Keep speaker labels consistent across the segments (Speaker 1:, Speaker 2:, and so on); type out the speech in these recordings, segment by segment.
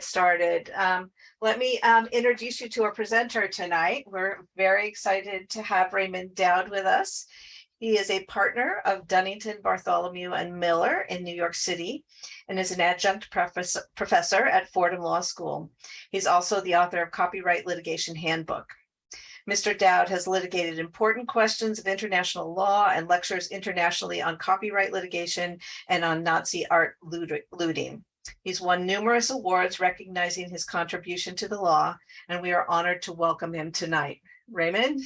Speaker 1: get started. Let me introduce you to our presenter tonight. We're very excited to have Raymond Dowd with us. He is a partner of Dunnington, Bartholomew, and Miller in New York City and is an adjunct professor at Fordham Law School. He's also the author of Copyright Litigation Handbook. Mr. Dowd has litigated important questions of international law and lectures internationally on copyright litigation and on Nazi art looting. He's won numerous awards recognizing his contribution to the law, and we are honored to welcome him tonight. Raymond?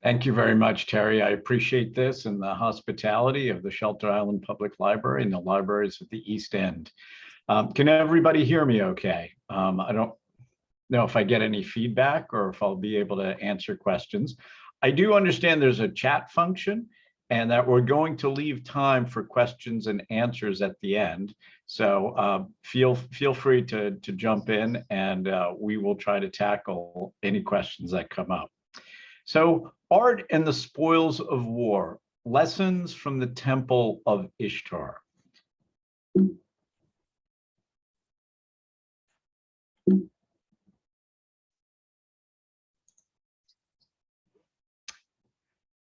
Speaker 2: Thank you very much, Terry. I appreciate this and the hospitality of the Shelter Island Public Library and the libraries at the East End. Can everybody hear me okay? I don't know if I get any feedback or if I'll be able to answer questions. I do understand there's a chat function and that we're going to leave time for questions and answers at the end. So feel free to jump in and we will try to tackle any questions that come up. So, Art and the Spoils of War, Lessons from the Temple of Ishtar.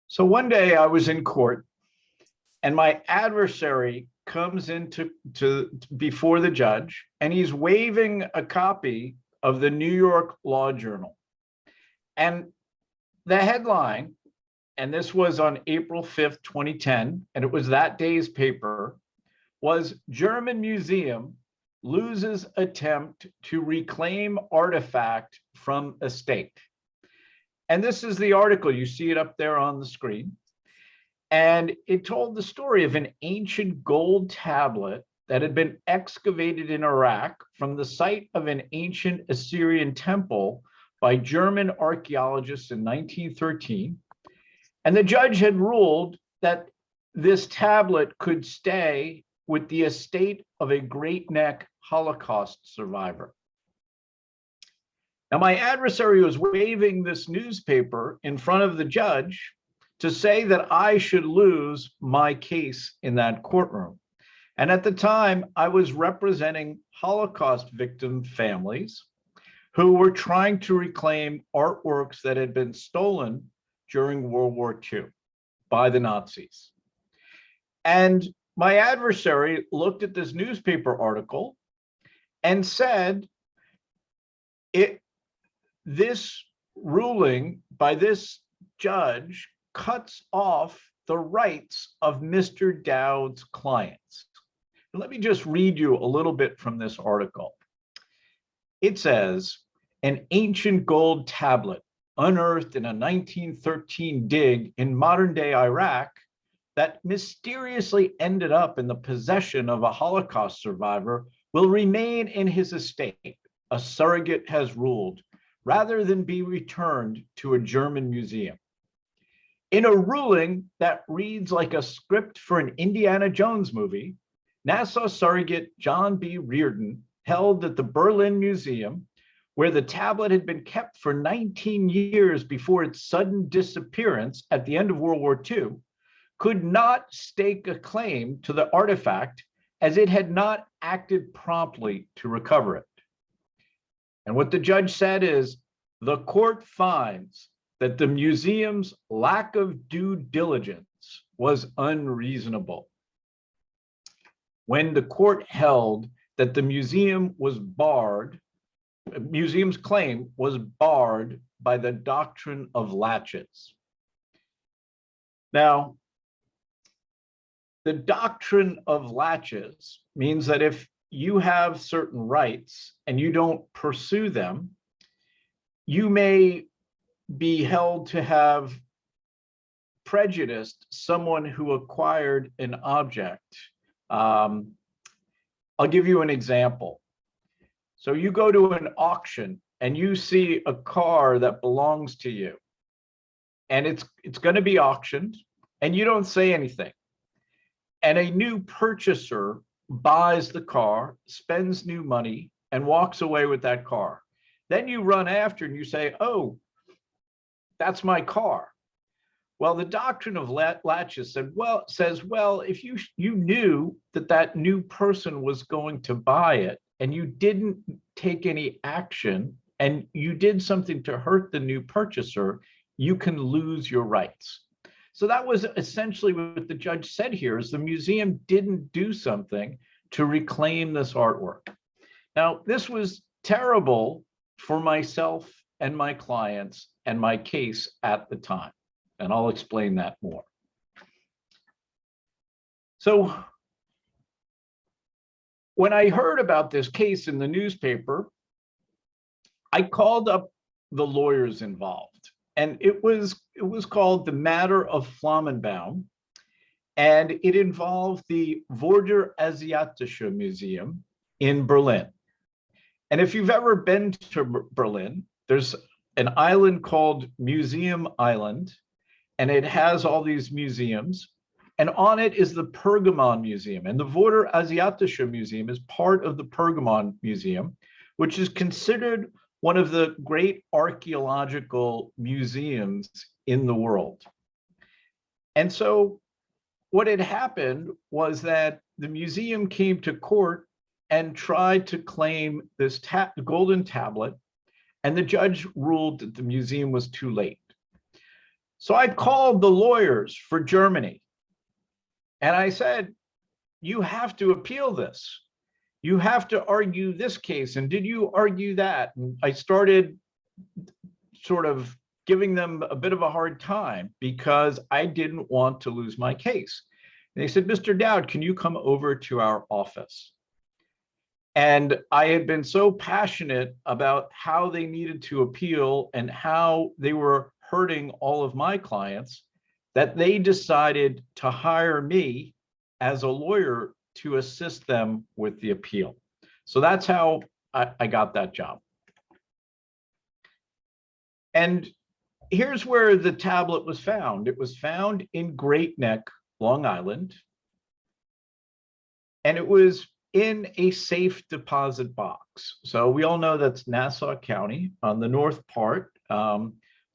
Speaker 2: So one day I was in court and my adversary comes into before the judge and he's waving a copy of the New York Law Journal. And the headline, and this was on April 5th, 2010, and it was that day's paper, was German Museum Loses Attempt to Reclaim Artifact from Estate. And this is the article, you see it up there on the screen. And it told the story of an ancient gold tablet that had been excavated in Iraq from the site of an ancient Assyrian temple by German archaeologists in 1913. And the judge had ruled that this tablet could stay with the estate of a Great Neck Holocaust survivor. Now, my adversary was waving this newspaper in front of the judge to say that I should lose my case in that courtroom. And at the time, I was representing Holocaust victim families who were trying to reclaim artworks that had been stolen during World War II by the Nazis. And my adversary looked at this newspaper article and said, this ruling by this judge cuts off the rights of Mr. Dowd's clients. Let me just read you a little bit from this article. It says, an ancient gold tablet unearthed in a 1913 dig in modern-day Iraq that mysteriously ended up in the possession of a Holocaust survivor will remain in his estate, a surrogate has ruled, rather than be returned to a German museum. In a ruling that reads like a script for an Indiana Jones movie, Nassau surrogate John B. Reardon held that the Berlin Museum, where the tablet had been kept for 19 years before its sudden disappearance at the end of World War II, could not stake a claim to the artifact as it had not acted promptly to recover it. And what the judge said is, the court finds that the museum's lack of due diligence was unreasonable. When the court held that the museum was barred, museum's claim was barred by the doctrine of laches. Now, the doctrine of laches means that if you have certain rights and you don't pursue them, you may be held to have prejudiced someone who acquired an object. I'll give you an example. So you go to an auction and you see a car that belongs to you and it's going to be auctioned and you don't say anything. And a new purchaser buys the car, spends new money, and walks away with that car. Then you run after and you say, oh, that's my car. Well, the doctrine of laches says, well, if you knew that that new person was going to buy it, and you didn't take any action and you did something to hurt the new purchaser, you can lose your rights. So that was essentially what the judge said here, is the museum didn't do something to reclaim this artwork. Now, this was terrible for myself and my clients and my case at the time, and I'll explain that more. So when I heard about this case in the newspaper, I called up the lawyers involved, and it was called the Matter of Flamenbaum, and it involved the Vorderasiatische Museum in Berlin. And if you've ever been to Berlin, there's an island called Museum Island, and it has all these museums. And on it is the Pergamon Museum. And the Vorderasiatische Museum is part of the Pergamon Museum, which is considered one of the great archaeological museums in the world. And so what had happened was that the museum came to court and tried to claim this golden tablet, and the judge ruled that the museum was too late. So I called the lawyers for Germany, and I said, you have to appeal this. You have to argue this case, and did you argue that? And I started sort of giving them a bit of a hard time because I didn't want to lose my case. And they said, Mr. Dowd, can you come over to our office? And I had been so passionate about how they needed to appeal and how they were hurting all of my clients that they decided to hire me as a lawyer to assist them with the appeal. So that's how I got that job. And here's where the tablet was found. It was found in Great Neck, Long Island, and it was in a safe deposit box. So we all know that's Nassau County on the north part,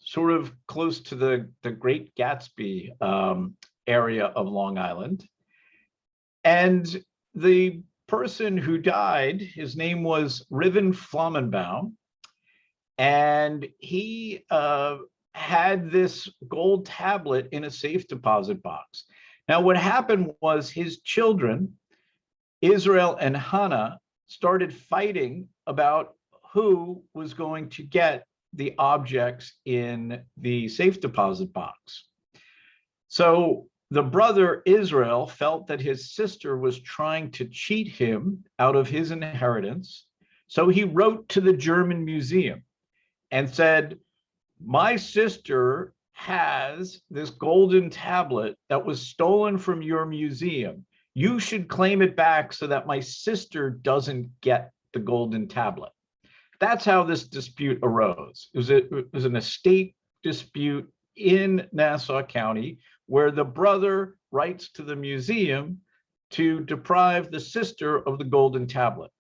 Speaker 2: sort of close to the Great Gatsby area of Long Island. And the person who died, his name was Raymond Flamenbaum, and he had this gold tablet in a safe deposit box. Now, what happened was his children, Israel and Hannah, started fighting about who was going to get the objects in the safe deposit box. So the brother Israel felt that his sister was trying to cheat him out of his inheritance. So he wrote to the German museum and said, my sister has this golden tablet that was stolen from your museum. You should claim it back so that my sister doesn't get the golden tablet. That's how this dispute arose. It was an estate dispute in Nassau County where the brother writes to the museum to deprive the sister of the golden tablet.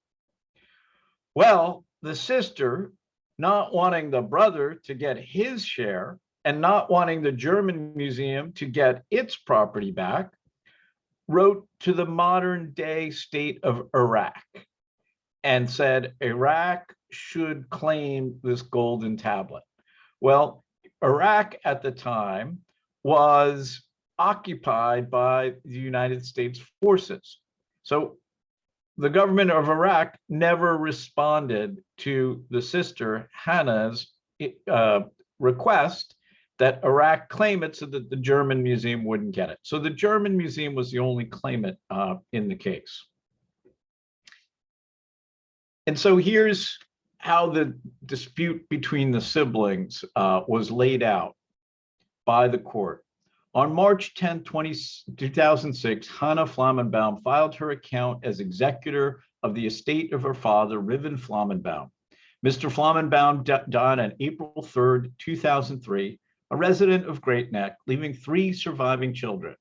Speaker 2: Well, the sister, not wanting the brother to get his share and not wanting the German museum to get its property back, wrote to the modern day state of Iraq and said Iraq should claim this golden tablet. Well, Iraq at the time was occupied by the United States forces. So the government of Iraq never responded to the sister Hannah's request that Iraq claim it so that the German museum wouldn't get it. So the German museum was the only claimant in the case. And so here's how the dispute between the siblings was laid out by the court. On March 10, 2006, Hannah Flamenbaum filed her account as executor of the estate of her father, Raymond Flamenbaum. Mr. Flamenbaum died on April 3, 2003, a resident of Great Neck, leaving 3 surviving children,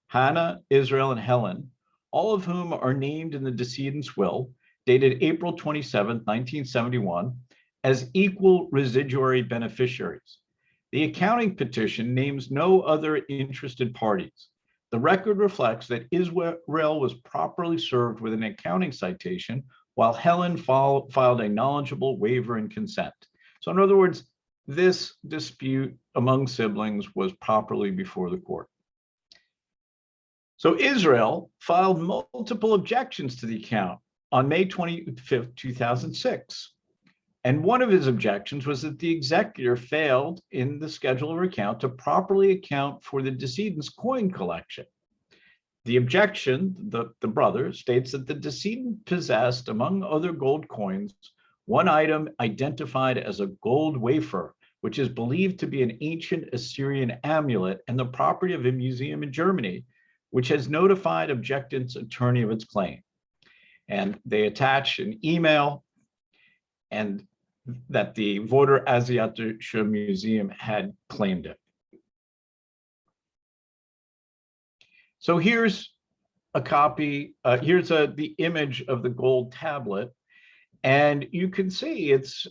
Speaker 2: Hannah, Israel, and Helen, all of whom are named in the decedent's will, dated April 27, 1971, as equal residuary beneficiaries. The accounting petition names no other interested parties. The record reflects that Israel was properly served with an accounting citation while Helen filed a knowledgeable waiver in consent. So in other words, this dispute among siblings was properly before the court. So Israel filed multiple objections to the account on May 25th, 2006. And one of his objections was that the executor failed in the schedule of account to properly account for the decedent's coin collection. The objection, the brother, states that the decedent possessed, among other gold coins, one item identified as a gold wafer, which is believed to be an ancient Assyrian amulet and the property of a museum in Germany, which has notified objectant's attorney of its claim. And they attach an email and that the Vorder Asiatische Museum had claimed it. So here's a copy, here's the image of the gold tablet, and you can see it's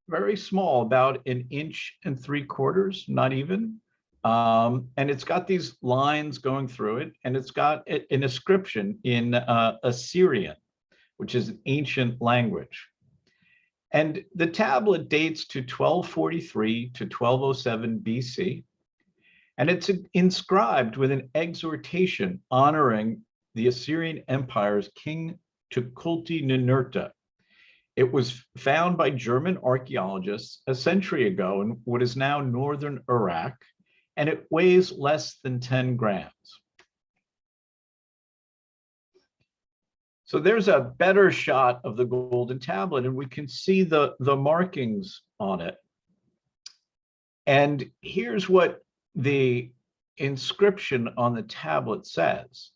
Speaker 2: very small, about 1.75 inches, not even. And it's got these lines going through it, and it's got an inscription in Assyrian, which is an ancient language. And the tablet dates to 1243 to 1207 BC. And it's inscribed with an exhortation honoring the Assyrian Empire's king Tukulti-Ninurta. It was found by German archaeologists a century ago in what is now northern Iraq, and it weighs less than 10 grams. So there's a better shot of the golden tablet, and we can see the markings on it. And here's what the inscription on the tablet says: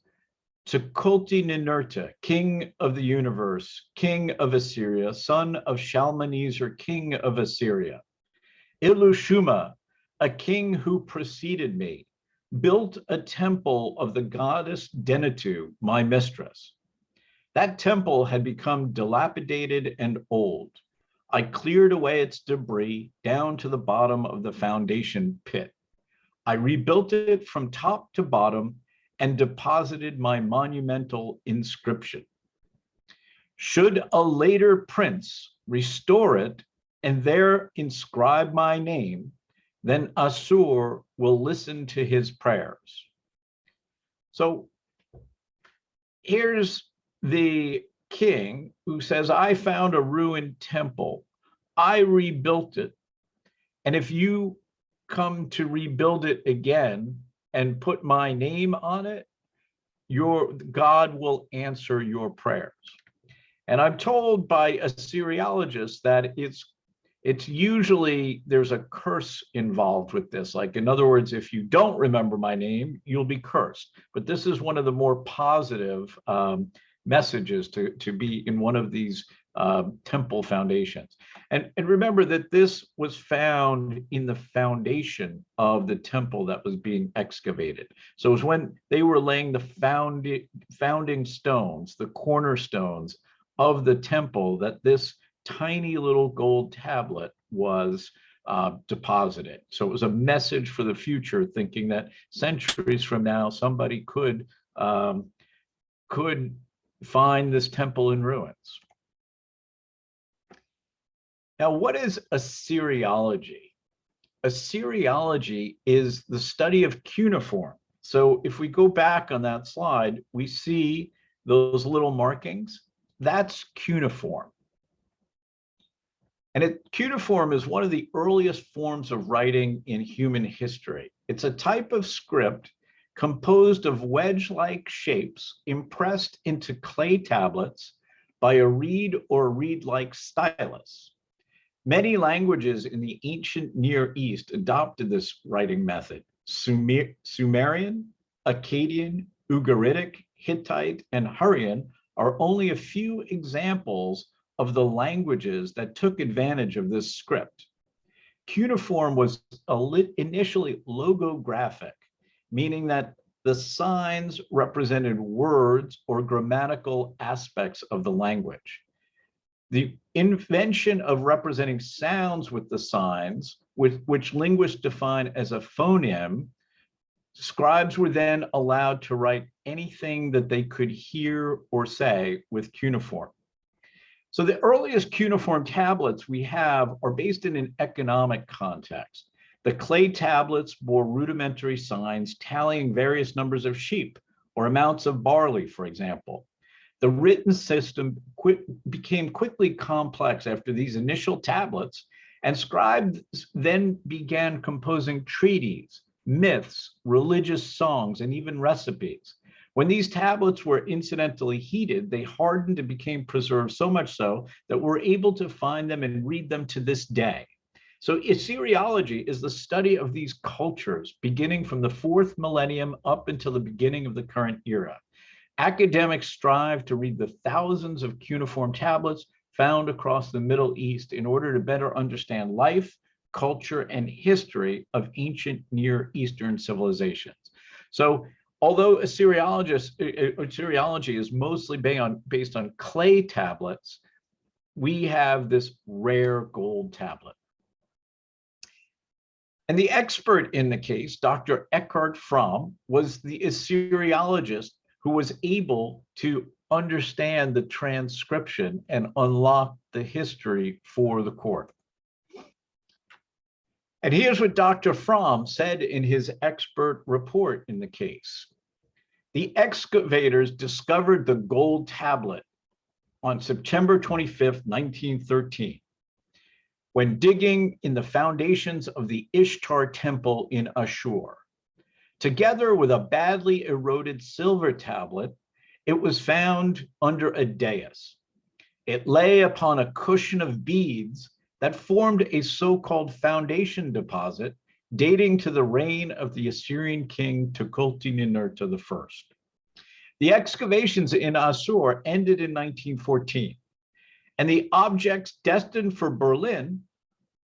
Speaker 2: Tukulti-Ninurta, king of the universe, king of Assyria, son of Shalmaneser, king of Assyria. Ilushuma, a king who preceded me, built a temple of the goddess Denitu, my mistress. That temple had become dilapidated and old. I cleared away its debris down to the bottom of the foundation pit. I rebuilt it from top to bottom and deposited my monumental inscription. Should a later prince restore it and there inscribe my name, then Assur will listen to his prayers. So here's the king who says, I found a ruined temple. I rebuilt it. And if you come to rebuild it again and put my name on it, your God will answer your prayers. And I'm told by Assyriologists that it's usually there's a curse involved with this. Like, in other words, if you don't remember my name, you'll be cursed. But this is one of the more positive messages to be in one of these temple foundations. And remember that this was found in the foundation of the temple that was being excavated. So it was when they were laying the founding stones, the cornerstones of the temple, that this tiny little gold tablet was deposited. So it was a message for the future, thinking that centuries from now, somebody could find this temple in ruins. Now, what is Assyriology? Assyriology is the study of cuneiform. So if we go back on that slide, we see those little markings. That's cuneiform. And cuneiform is one of the earliest forms of writing in human history. It's a type of script composed of wedge-like shapes impressed into clay tablets by a reed or reed-like stylus. Many languages in the ancient Near East adopted this writing method. Sumerian, Akkadian, Ugaritic, Hittite, and Hurrian are only a few examples of the languages that took advantage of this script. Cuneiform was initially logographic, meaning that the signs represented words or grammatical aspects of the language. The invention of representing sounds with the signs, which linguists define as a phoneme, Scribes were then allowed to write anything that they could hear or say with cuneiform. So the earliest cuneiform tablets we have are based in an economic context. The clay tablets bore rudimentary signs tallying various numbers of sheep or amounts of barley, for example. The written system became quickly complex after these initial tablets, and scribes then began composing treaties, myths, religious songs, and even recipes. When these tablets were incidentally heated, they hardened and became preserved, so much so that we're able to find them and read them to this day. So Assyriology is the study of these cultures beginning from the 4th millennium up until the beginning of the current era. Academics strive to read the thousands of cuneiform tablets found across the Middle East in order to better understand life, culture, and history of ancient Near Eastern civilizations. So although Assyriology is mostly based on clay tablets, we have this rare gold tablet. And the expert in the case, Dr. Eckhard Fromm, was the Assyriologist who was able to understand the transcription and unlock the history for the court. And here's what Dr. Fromm said in his expert report in the case. The excavators discovered the gold tablet on September 25th, 1913, when digging in the foundations of the Ishtar Temple in Ashur. Together with a badly eroded silver tablet, it was found under a dais. It lay upon a cushion of beads that formed a so-called foundation deposit dating to the reign of the Assyrian king Tukulti-Ninurta I. The excavations in Assur ended in 1914, and the objects destined for Berlin,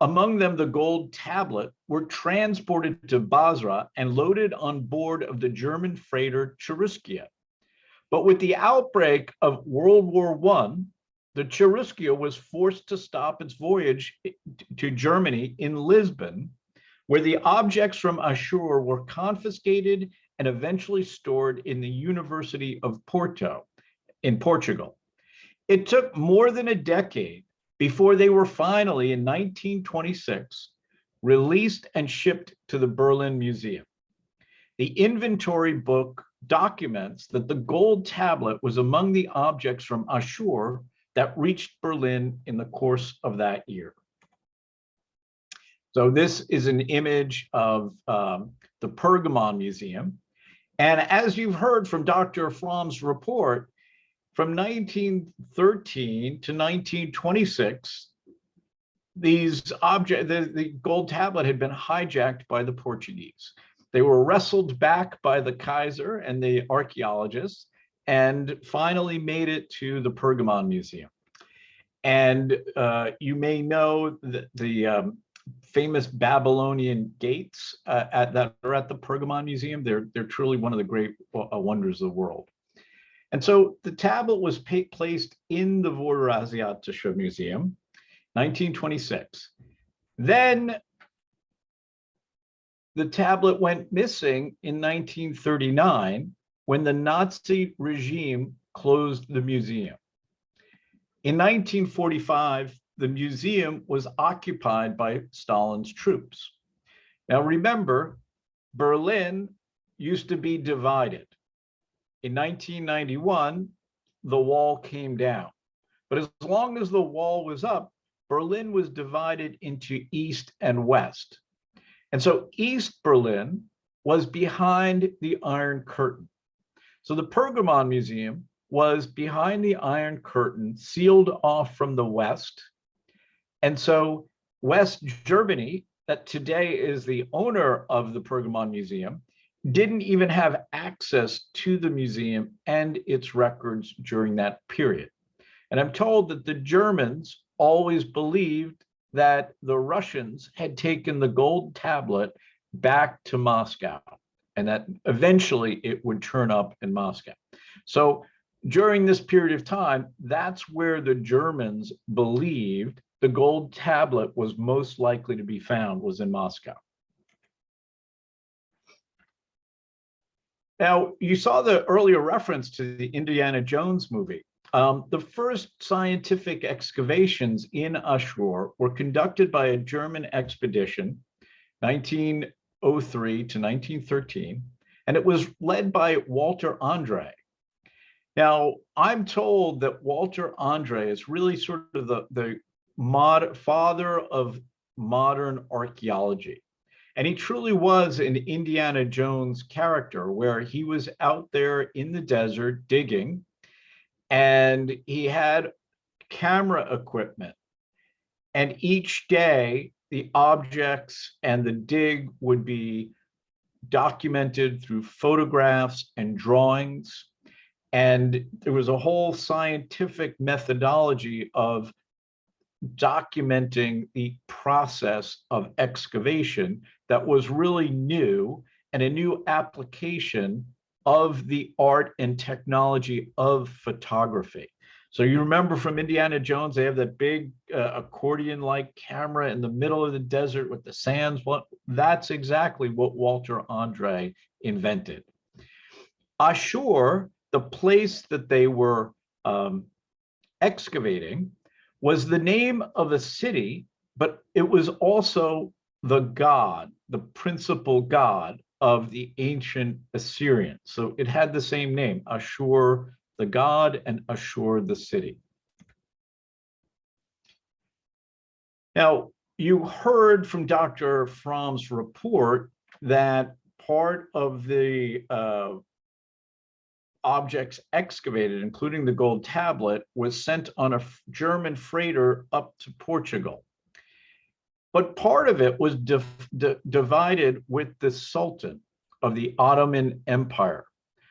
Speaker 2: among them the gold tablet, were transported to Basra and loaded on board of the German freighter Cheruskia. But with the outbreak of World War I, the Cheruskia was forced to stop its voyage to Germany in Lisbon, where the objects from Ashur were confiscated and eventually stored in the University of Porto in Portugal. It took more than a decade before they were finally, in 1926, released and shipped to the Berlin Museum. The inventory book documents that the gold tablet was among the objects from Ashur that reached Berlin in the course of that year. So this is an image of the Pergamon Museum. And as you've heard from Dr. Fromm's report, from 1913 to 1926, the gold tablet had been hijacked by the Portuguese. They were wrestled back by the Kaiser and the archaeologists and finally made it to the Pergamon Museum. And you may know that the famous Babylonian gates that are at the Pergamon Museum. They're truly one of the great wonders of the world. And so the tablet was placed in the Vorderasiatische Museum, 1926. Then the tablet went missing in 1939 when the Nazi regime closed the museum. In 1945, the museum was occupied by Stalin's troops. Now remember, Berlin used to be divided. In 1991, the wall came down. But as long as the wall was up, Berlin was divided into East and West. And so East Berlin was behind the Iron Curtain. So the Pergamon Museum was behind the Iron Curtain, sealed off from the West. And so West Germany, that today is the owner of the Pergamon Museum, didn't even have access to the museum and its records during that period. And I'm told that the Germans always believed that the Russians had taken the gold tablet back to Moscow and that eventually it would turn up in Moscow. So during this period of time, that's where the Germans believed the gold tablet was most likely to be found, was in Moscow. Now, you saw the earlier reference to the Indiana Jones movie. The first scientific excavations in Ashur were conducted by a German expedition, 1903 to 1913, and it was led by Walter Andre. Now, I'm told that Walter Andre is really sort of the father of modern archaeology. And he truly was an Indiana Jones character where he was out there in the desert digging, and he had camera equipment. And each day, the objects and the dig would be documented through photographs and drawings. And there was a whole scientific methodology of documenting the process of excavation that was really new and a new application of the art and technology of photography. So you remember from Indiana Jones, they have that big accordion-like camera in the middle of the desert with the sands. Well, that's exactly what Walter Andre invented. Ashur, the place that they were excavating, was the name of a city, but it was also the god, the principal god of the ancient Assyrians. So it had the same name, Ashur, the god, and Ashur, the city. Now, you heard from Dr. Fromm's report that part of the objects excavated, including the gold tablet, was sent on a German freighter up to Portugal. But part of it was divided with the Sultan of the Ottoman Empire.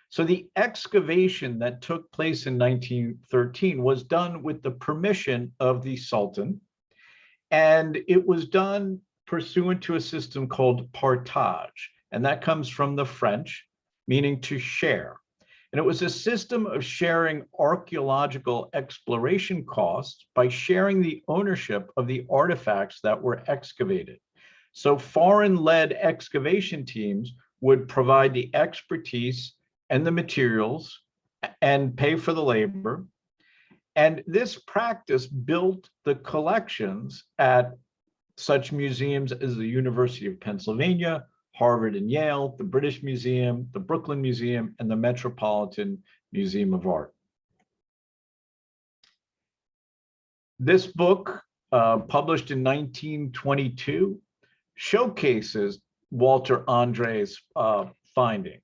Speaker 2: So the excavation that took place in 1913 was done with the permission of the Sultan, and it was done pursuant to a system called partage, and that comes from the French, meaning to share. And it was a system of sharing archaeological exploration costs by sharing the ownership of the artifacts that were excavated. So foreign-led excavation teams would provide the expertise and the materials and pay for the labor. And this practice built the collections at such museums as the University of Pennsylvania, Harvard and Yale, the British Museum, the Brooklyn Museum, and the Metropolitan Museum of Art. This book, published in 1922, showcases Walter Andre's findings.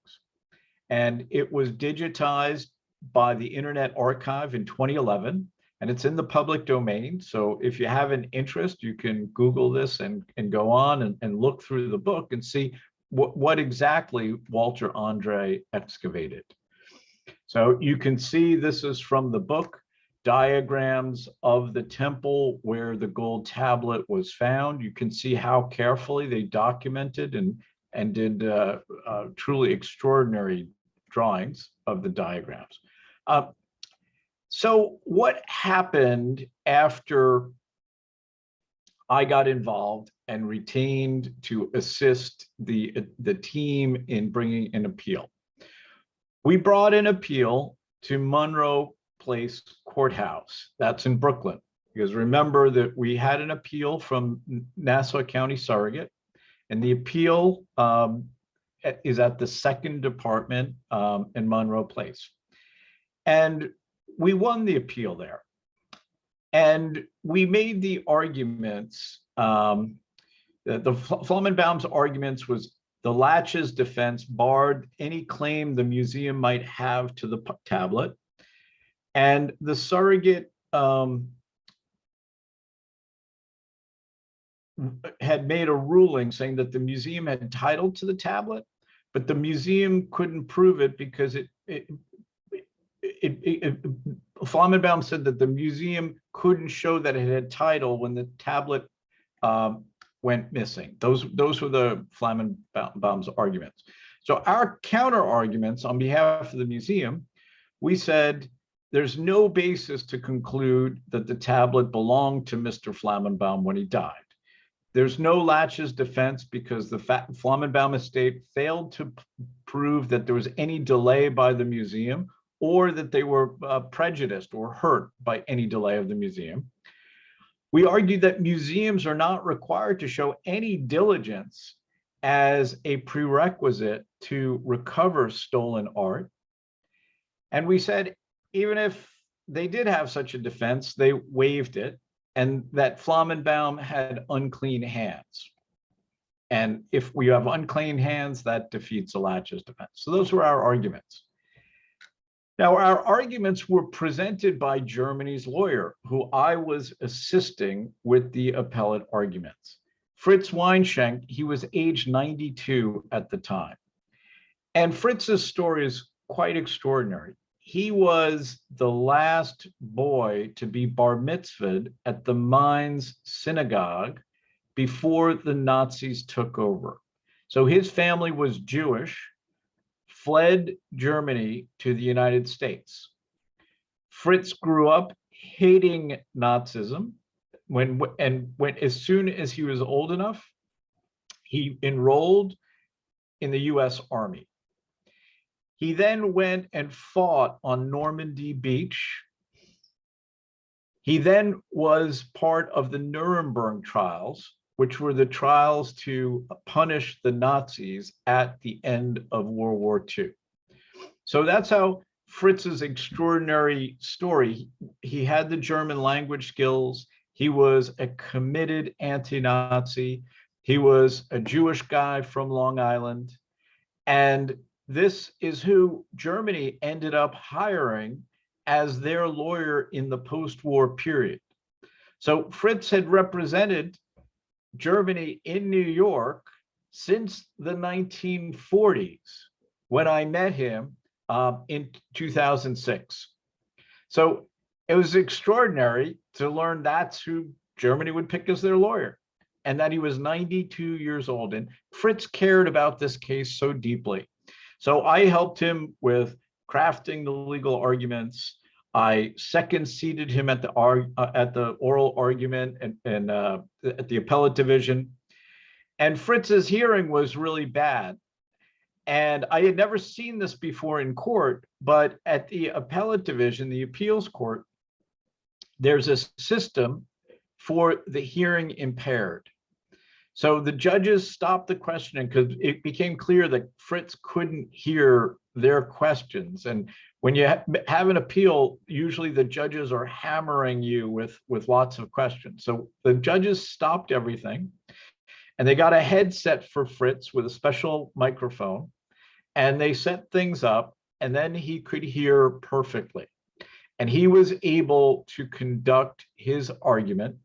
Speaker 2: And it was digitized by the Internet Archive in 2011, and it's in the public domain. So if you have an interest, you can Google this and go on and look through the book and see what exactly Walter Andre excavated. So you can see this is from the book, diagrams of the temple where the gold tablet was found. You can see how carefully they documented and did truly extraordinary drawings of the diagrams. So what happened after I got involved and retained to assist the team in bringing an appeal? We brought an appeal to Monroe Place Courthouse. That's in Brooklyn. Because remember that we had an appeal from Nassau County Surrogate, and the appeal is at the second department in Monroe Place. And we won the appeal there. And we made the arguments, the Flamenbaum's arguments was the laches defense barred any claim the museum might have to the tablet. And the surrogate had made a ruling saying that the museum had title to the tablet, but the museum couldn't prove it because Flamenbaum said that the museum couldn't show that it had title when the tablet went missing. Those were the Flamenbaum's arguments. So our counter arguments on behalf of the museum, we said there's no basis to conclude that the tablet belonged to Mr. Flamenbaum when he died. There's no laches defense because the Flamenbaum estate failed to prove that there was any delay by the museum or that they were prejudiced or hurt by any delay of the museum. We argued that museums are not required to show any diligence as a prerequisite to recover stolen art. And we said, even if they did have such a defense, they waived it, and that Flamenbaum had unclean hands. And if we have unclean hands, that defeats a laches defense. So those were our arguments. Now, our arguments were presented by Germany's lawyer, who I was assisting with the appellate arguments. Fritz Weinschenk, he was age 92 at the time. And Fritz's story is quite extraordinary. He was the last boy to be bar mitzvahed at the Mainz synagogue before the Nazis took over. So his family was Jewish, fled Germany to the United States. Fritz grew up hating Nazism. As soon as he was old enough, he enrolled in the US Army. He then went and fought on Normandy Beach. He then was part of the Nuremberg trials, which were the trials to punish the Nazis at the end of World War II. So that's how Fritz's extraordinary story. He had the German language skills. He was a committed anti-Nazi. He was a Jewish guy from Long Island. And this is who Germany ended up hiring as their lawyer in the post-war period. So Fritz had represented Germany in New York since the 1940s, when I met him in 2006. So it was extraordinary to learn that's who Germany would pick as their lawyer, and that he was 92 years old. And Fritz cared about this case so deeply. So I helped him with crafting the legal arguments. I second seated him at the oral argument and at the appellate division. And Fritz's hearing was really bad. And I had never seen this before in court, but at the appellate division, the appeals court, there's a system for the hearing impaired. So the judges stopped the questioning because it became clear that Fritz couldn't hear their questions. And when you have an appeal, usually the judges are hammering you with lots of questions. So the judges stopped everything, and they got a headset for Fritz with a special microphone, and they set things up, and then he could hear perfectly. And he was able to conduct his argument,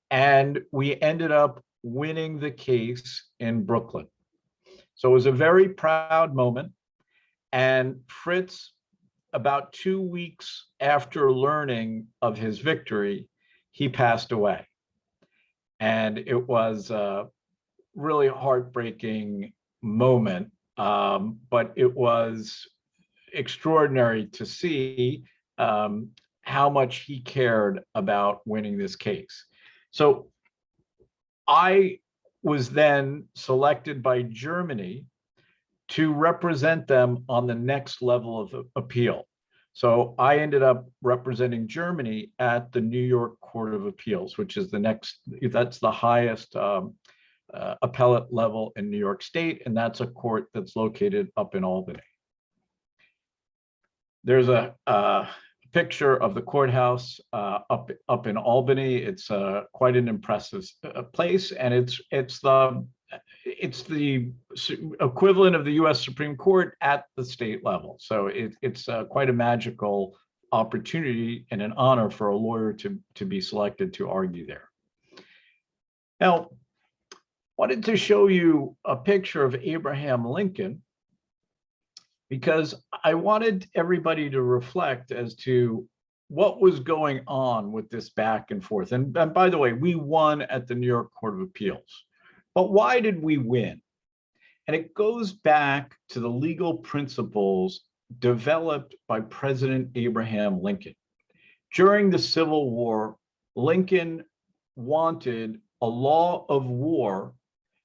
Speaker 2: and we ended up winning the case in Brooklyn. So it was a very proud moment. And Fritz, about 2 weeks after learning of his victory, he passed away. And it was a really heartbreaking moment, but it was extraordinary to see how much he cared about winning this case. So I was then selected by Germany to represent them on the next level of appeal. So I ended up representing Germany at the New York Court of Appeals, which is that's the highest appellate level in New York State, and that's a court that's located up in Albany. There's a picture of the courthouse up in Albany. It's quite an impressive place, and it's the equivalent of the U.S. Supreme Court at the state level. So it's quite a magical opportunity and an honor for a lawyer to be selected to argue there. Now, wanted to show you a picture of Abraham Lincoln, because I wanted everybody to reflect as to what was going on with this back and forth. And by the way, we won at the New York Court of Appeals. But why did we win? And it goes back to the legal principles developed by President Abraham Lincoln. During the Civil War, Lincoln wanted a law of war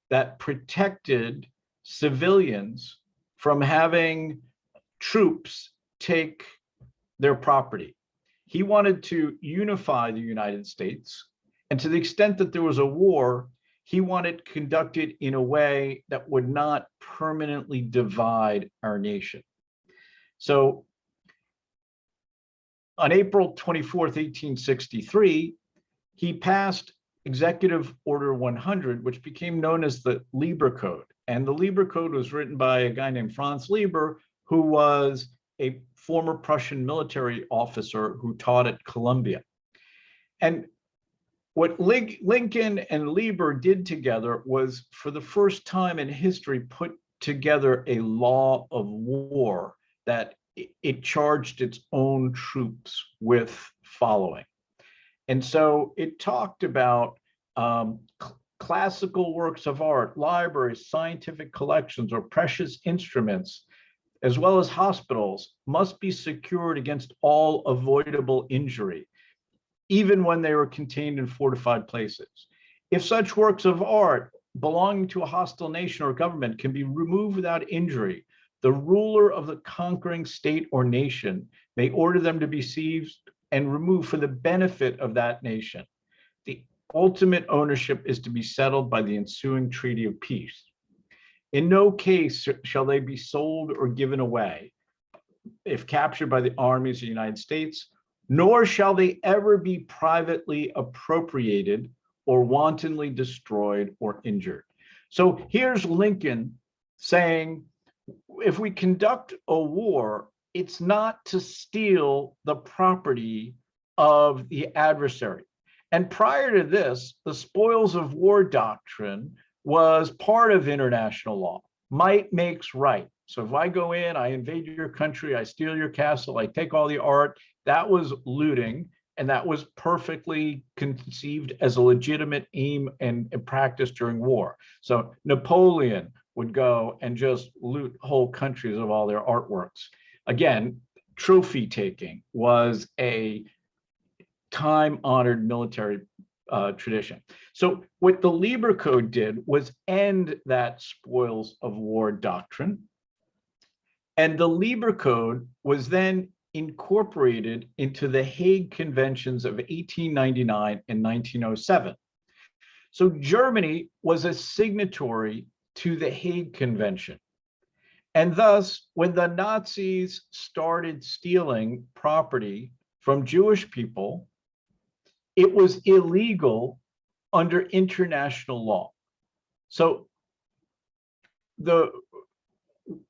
Speaker 2: that protected civilians from having troops take their property. He wanted to unify the United States, and to the extent that there was a war, he wanted conducted in a way that would not permanently divide our nation. So on April 24th, 1863, he passed Executive Order 100, which became known as the Lieber Code. And the Lieber Code was written by a guy named Franz Lieber, who was a former Prussian military officer who taught at Columbia. And what Lincoln and Lieber did together was, for the first time in history, put together a law of war that it charged its own troops with following. And so it talked about classical works of art, libraries, scientific collections, or precious instruments, as well as hospitals, must be secured against all avoidable injury, even when they were contained in fortified places. If such works of art belonging to a hostile nation or government can be removed without injury, the ruler of the conquering state or nation may order them to be seized and removed for the benefit of that nation. The ultimate ownership is to be settled by the ensuing treaty of peace. In no case shall they be sold or given away if captured by the armies of the United States, nor shall they ever be privately appropriated or wantonly destroyed or injured. So here's Lincoln saying, if we conduct a war, it's not to steal the property of the adversary. And prior to this, the spoils of war doctrine was part of international law. Might makes right. So if I go in, I invade your country, I steal your castle, I take all the art, that was looting, and that was perfectly conceived as a legitimate aim and practice during war. So Napoleon would go and just loot whole countries of all their artworks. Again, trophy taking was a time-honored military tradition. So what the Lieber Code did was end that spoils of war doctrine. And the Lieber Code was then incorporated into the Hague Conventions of 1899 and 1907. So Germany was a signatory to the Hague Convention. And thus, when the Nazis started stealing property from Jewish people, it was illegal under international law. So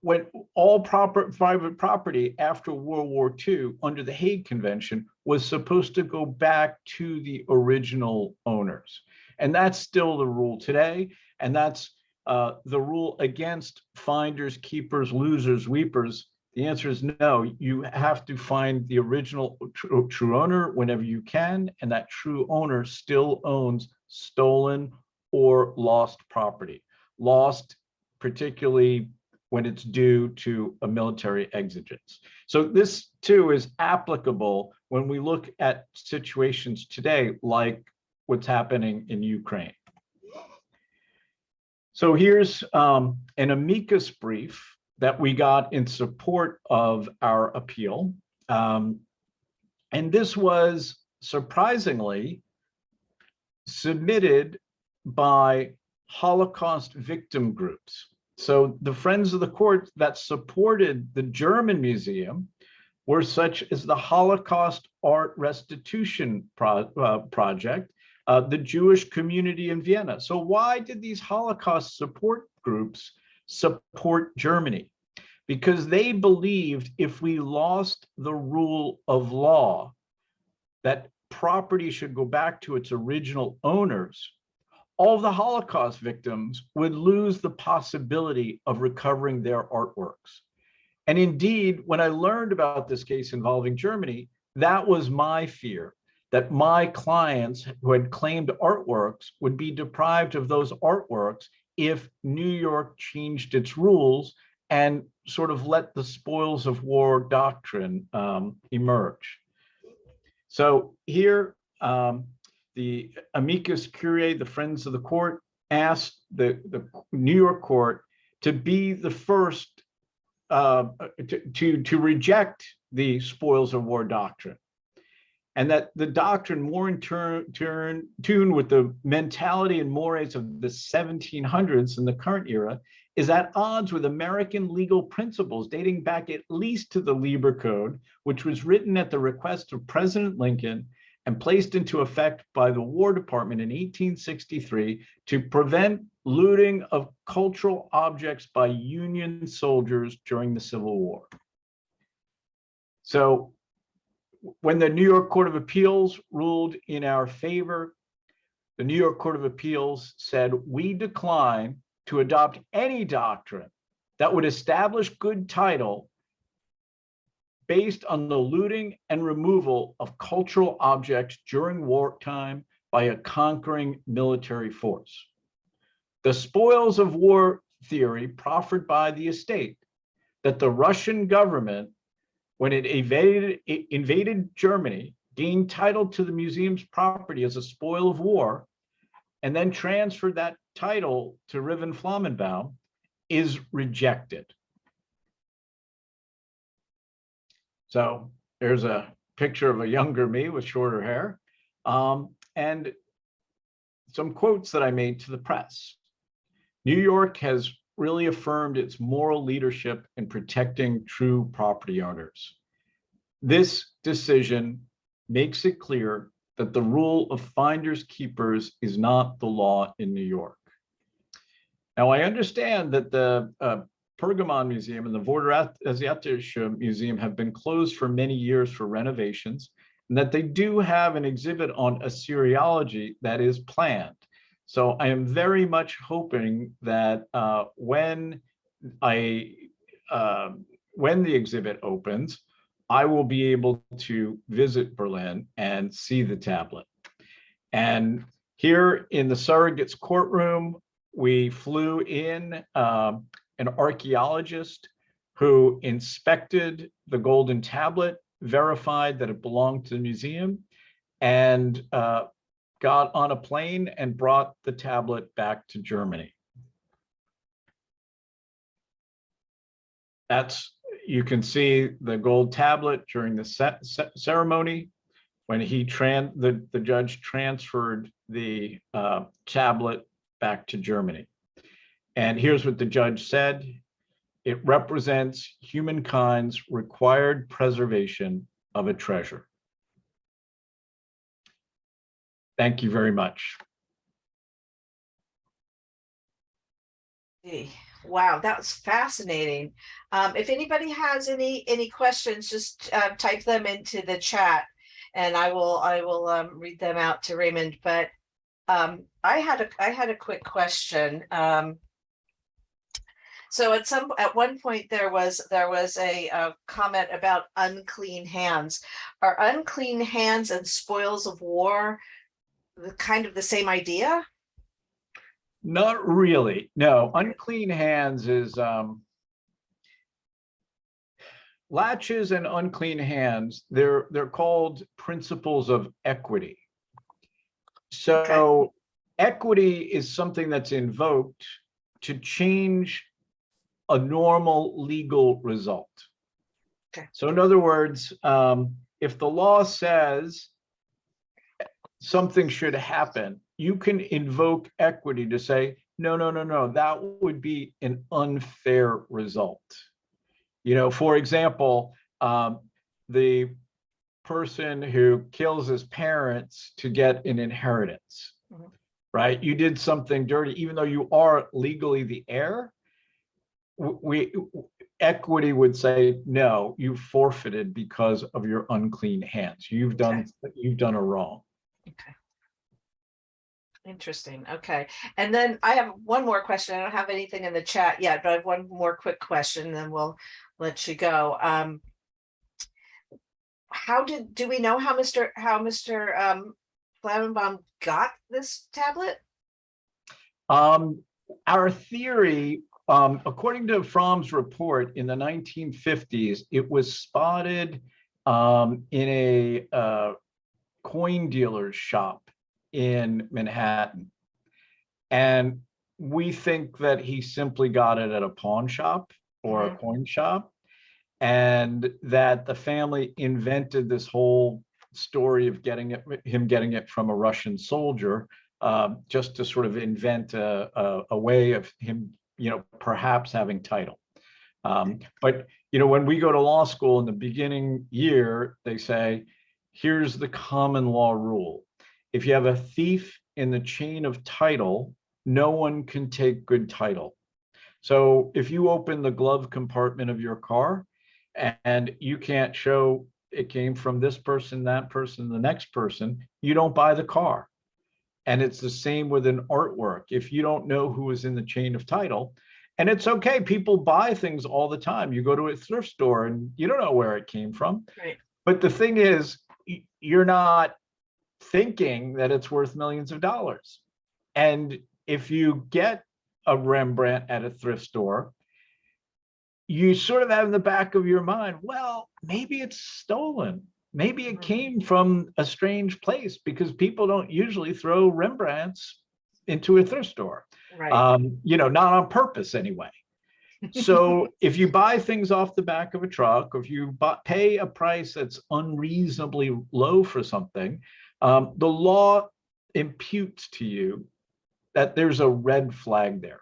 Speaker 2: when all private property after World War II under the Hague Convention was supposed to go back to the original owners. And that's still the rule today. And that's the rule against finders, keepers, losers, weepers. The answer is no. You have to find the original true owner whenever you can, and that true owner still owns stolen or lost property. Lost, particularly when it's due to a military exigence. So this too is applicable when we look at situations today, like what's happening in Ukraine. So here's an amicus brief that we got in support of our appeal. And this was surprisingly submitted by Holocaust victim groups. So the Friends of the Court that supported the German museum were such as the Holocaust Art Restitution Project, the Jewish community in Vienna. So why did these Holocaust support groups support Germany? Because they believed if we lost the rule of law, that property should go back to its original owners, all of the Holocaust victims would lose the possibility of recovering their artworks. And indeed, when I learned about this case involving Germany, that was my fear, that my clients who had claimed artworks would be deprived of those artworks if New York changed its rules and sort of let the spoils of war doctrine emerge. So here, the amicus curiae, the friends of the court, asked the New York court to be the first to reject the spoils of war doctrine, and that the doctrine, more in tune with the mentality and mores of the 1700s in the current era, is at odds with American legal principles dating back at least to the Lieber Code, which was written at the request of President Lincoln and placed into effect by the War Department in 1863 to prevent looting of cultural objects by Union soldiers during the Civil War. So when the New York Court of Appeals ruled in our favor, the New York Court of Appeals said, we decline to adopt any doctrine that would establish good title based on the looting and removal of cultural objects during wartime by a conquering military force. The spoils of war theory proffered by the estate that the Russian government, when it invaded Germany, gained title to the museum's property as a spoil of war, and then transferred that title to Raymond Flamenbaum, is rejected. So there's a picture of a younger me with shorter hair, and some quotes that I made to the press. New York has really affirmed its moral leadership in protecting true property owners. This decision makes it clear that the rule of finders keepers is not the law in New York. Now, I understand that the Pergamon Museum and the Vorderasiatische Museum have been closed for many years for renovations, and that they do have an exhibit on Assyriology that is planned. So I am very much hoping that when the exhibit opens, I will be able to visit Berlin and see the tablet. And here in the surrogate's courtroom, we flew in an archaeologist who inspected the golden tablet, verified that it belonged to the museum, and got on a plane and brought the tablet back to Germany. You can see the gold tablet during the ceremony when the judge transferred the tablet back to Germany. And here's what the judge said: it represents humankind's required preservation of a treasure. Thank you very much.
Speaker 1: Wow, that was fascinating. If anybody has any questions, just type them into the chat, and I will read them out to Raymond. But I had a quick question. So at one point there was a comment about unclean hands. Are unclean hands and spoils of war kind of the same idea?
Speaker 2: Not really. No, unclean hands is latches and unclean hands. They're called principles of equity. So equity is something that's invoked to change a normal legal result.
Speaker 1: Okay.
Speaker 2: So in other words, if the law says something should happen, you can invoke equity to say, no, that would be an unfair result. You know, for example, the person who kills his parents to get an inheritance, right? You did something dirty, even though you are legally the heir. Equity would say, no, you forfeited because of your unclean hands. You've done a wrong.
Speaker 1: Okay. Interesting. Okay. And then I have one more question. I don't have anything in the chat yet, but I have one more quick question, and then we'll let you go. Do we know how Mr. Flamenbaum got this tablet?
Speaker 2: Our theory, according to Fromm's report in the 1950s, it was spotted in a coin dealer's shop in Manhattan. And we think that he simply got it at a pawn shop or a coin shop, and that the family invented this whole story of him getting it from a Russian soldier, just to sort of invent a way of him, perhaps having title. But when we go to law school in the beginning year, they say, here's the common law rule. If you have a thief in the chain of title, no one can take good title. So if you open the glove compartment of your car and you can't show it came from this person, that person, the next person, you don't buy the car. And it's the same with an artwork. If you don't know who is in the chain of title, and it's okay, people buy things all the time. You go to a thrift store and you don't know where it came from.
Speaker 1: Right.
Speaker 2: But the thing is, you're not thinking that it's worth millions of dollars. And if you get a Rembrandt at a thrift store, you sort of have in the back of your mind, well, maybe it's stolen. Maybe it came from a strange place, because people don't usually throw Rembrandts into a thrift store.
Speaker 1: Right.
Speaker 2: Not on purpose anyway. So if you buy things off the back of a truck, or if you pay a price that's unreasonably low for something, the law imputes to you that there's a red flag there,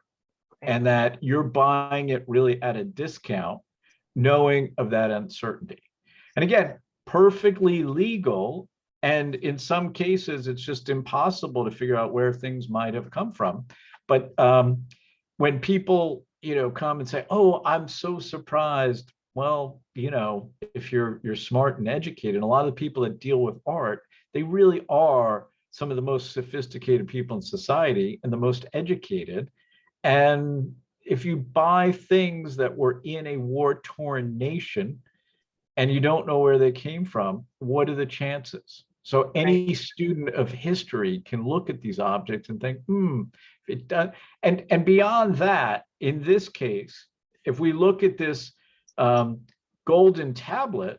Speaker 2: and that you're buying it really at a discount, knowing of that uncertainty. And again, perfectly legal. And in some cases, it's just impossible to figure out where things might have come from. But when people, come and say, "Oh, I'm so surprised," well, if you're smart and educated, and a lot of the people that deal with art, they really are some of the most sophisticated people in society and the most educated. And if you buy things that were in a war-torn nation and you don't know where they came from, what are the chances? So any student of history can look at these objects and think, it does. And beyond that, in this case, if we look at this golden tablet,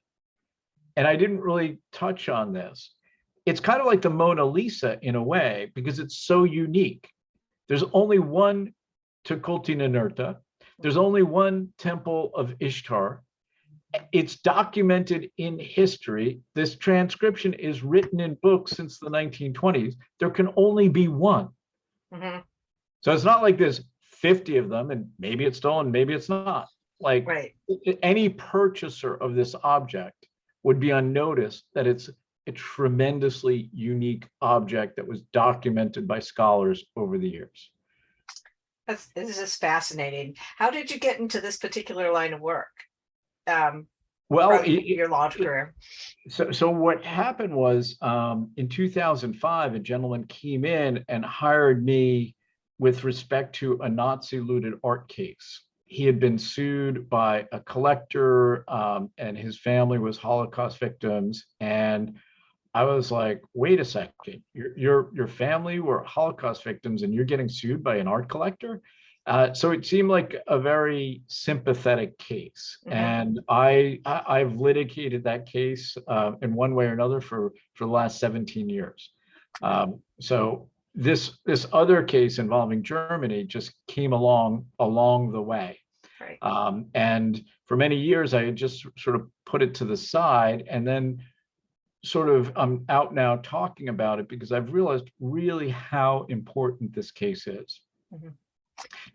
Speaker 2: and I didn't really touch on this, it's kind of like the Mona Lisa in a way, because it's so unique. There's only one Tukulti-Ninurta. There's only one Temple of Ishtar. It's documented in history. This transcription is written in books since the 1920s. There can only be one. So it's not like there's 50 of them and maybe it's stolen, maybe it's not. Like any purchaser of this object would be on notice that it's a tremendously unique object that was documented by scholars over the years.
Speaker 1: This is fascinating. How did you get into this particular line of work?
Speaker 2: Well,
Speaker 1: your law career.
Speaker 2: So what happened was, in 2005, a gentleman came in and hired me with respect to a Nazi looted art case. He had been sued by a collector, and his family was Holocaust victims. And I was like, wait a second, your family were Holocaust victims and you're getting sued by an art collector? So it seemed like a very sympathetic case. And I've litigated that case in one way or another for the last 17 years. So this other case involving Germany just came along the way. And for many years, I had just sort of put it to the side, and then sort of I'm out now talking about it because I've realized really how important this case is.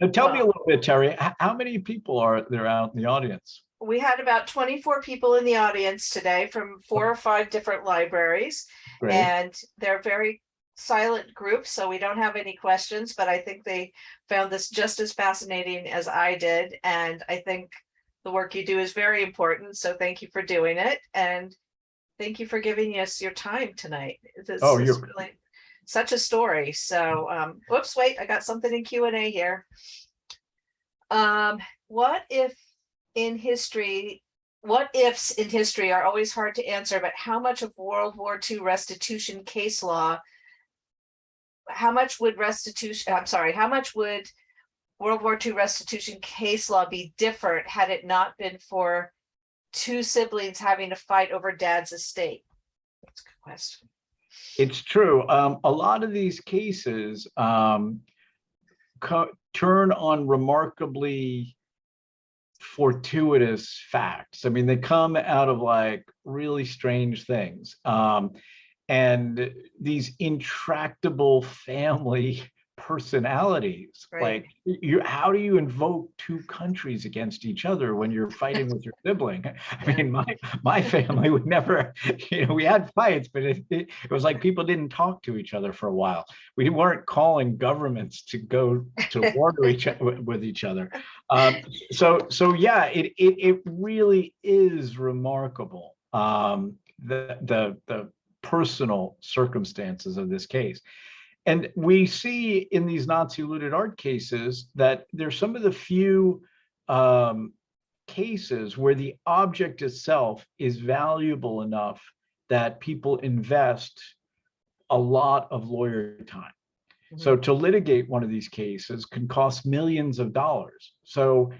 Speaker 2: Now tell me a little bit, Terry, how many people are there out in the audience?
Speaker 1: We had about 24 people in the audience today from 4 or 5 different libraries. Great. And they're very silent group, so we don't have any questions, but I think they found this just as fascinating as I did. And I think the work you do is very important. So thank you for doing it. And thank you for giving us your time tonight. This is really such a story. So, whoops, wait, I got something in Q&A here. What ifs in history are always hard to answer, but how much of World War II restitution case law, how much would World War II restitution case law be different had it not been for 2 siblings having to fight over dad's estate? That's a good question.
Speaker 2: It's true. A lot of these cases turn on remarkably fortuitous facts. I mean, they come out of like really strange things. And these intractable family personalities,
Speaker 1: Right.
Speaker 2: like how do you invoke two countries against each other when you're fighting with your sibling? I
Speaker 1: Yeah.
Speaker 2: mean, my family would never, we had fights, but it was like people didn't talk to each other for a while. We weren't calling governments to go to war with each other. So yeah, it really is remarkable, the personal circumstances of this case. And we see in these Nazi looted art cases that there's some of the few cases where the object itself is valuable enough that people invest a lot of lawyer time. So to litigate one of these cases can cost millions of dollars. So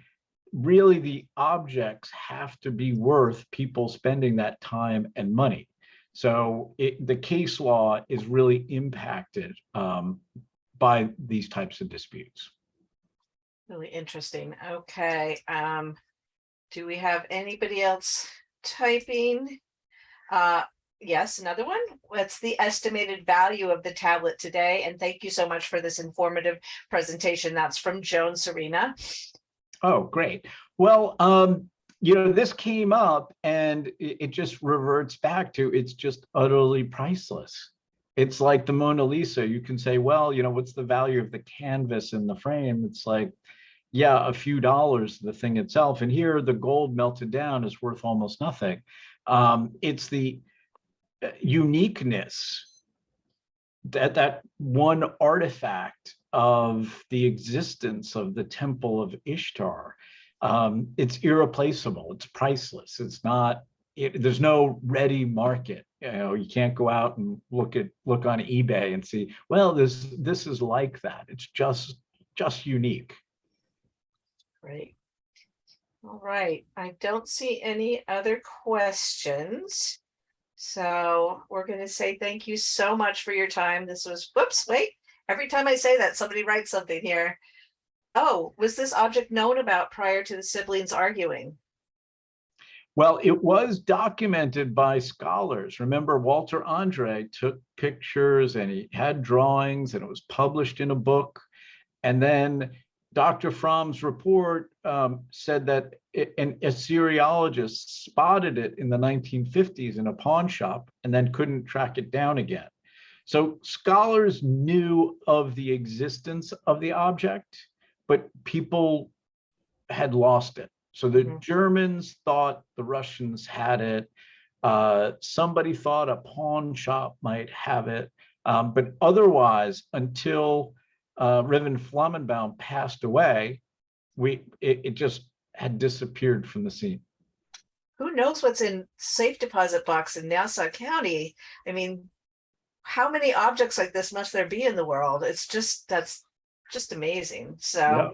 Speaker 2: really the objects have to be worth people spending that time and money. So the case law is really impacted by these types of disputes.
Speaker 1: Really interesting. Okay. Do we have anybody else typing? Yes, another one. What's the estimated value of the tablet today? And thank you so much for this informative presentation. That's from Joan Serena.
Speaker 2: Oh, great. Well, this came up and it just reverts back to it's just utterly priceless. It's like the Mona Lisa. You can say, well, what's the value of the canvas in the frame? It's like, yeah, a few dollars, the thing itself. And here the gold melted down is worth almost nothing. It's the uniqueness that one artifact of the existence of the Temple of Ishtar. It's irreplaceable. It's priceless. It's not. There's no ready market. You can't go out and look on eBay and see, well, this is like that. It's just unique.
Speaker 1: Great. All right. I don't see any other questions. So we're going to say thank you so much for your time. This was, whoops, wait. Every time I say that, somebody writes something here. Oh, was this object known about prior to the siblings arguing?
Speaker 2: Well, it was documented by scholars. Remember, Walter Andre took pictures and he had drawings and it was published in a book. And then Dr. Fromm's report said that an Assyriologist spotted it in the 1950s in a pawn shop and then couldn't track it down again. So scholars knew of the existence of the object, but people had lost it. So the Germans thought the Russians had it. Somebody thought a pawn shop might have it. But otherwise, until Raymond Flamenbaum passed away, it just had disappeared from the scene.
Speaker 1: Who knows what's in safe deposit box in Nassau County? I mean, how many objects like this must there be in the world? That's just amazing. So,
Speaker 2: yeah.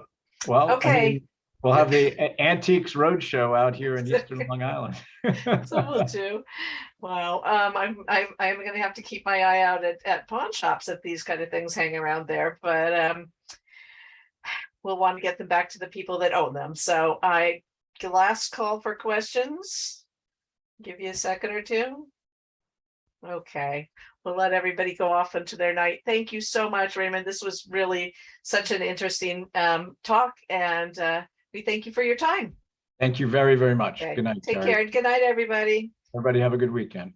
Speaker 2: Well,
Speaker 1: okay.
Speaker 2: I mean, we'll have the Antiques Roadshow out here in Eastern Long Island.
Speaker 1: So we'll do. Wow. I'm going to have to keep my eye out at pawn shops if these kind of things hang around there, but we'll want to get them back to the people that own them. So last call for questions. Give you a second or two. Okay. We'll let everybody go off into their night. Thank you so much, Raymond. This was really such an interesting talk, and we thank you for your time.
Speaker 2: Thank you very, very much.
Speaker 1: Okay.
Speaker 2: Good night.
Speaker 1: Take care, and good night, everybody.
Speaker 2: Everybody have a good weekend.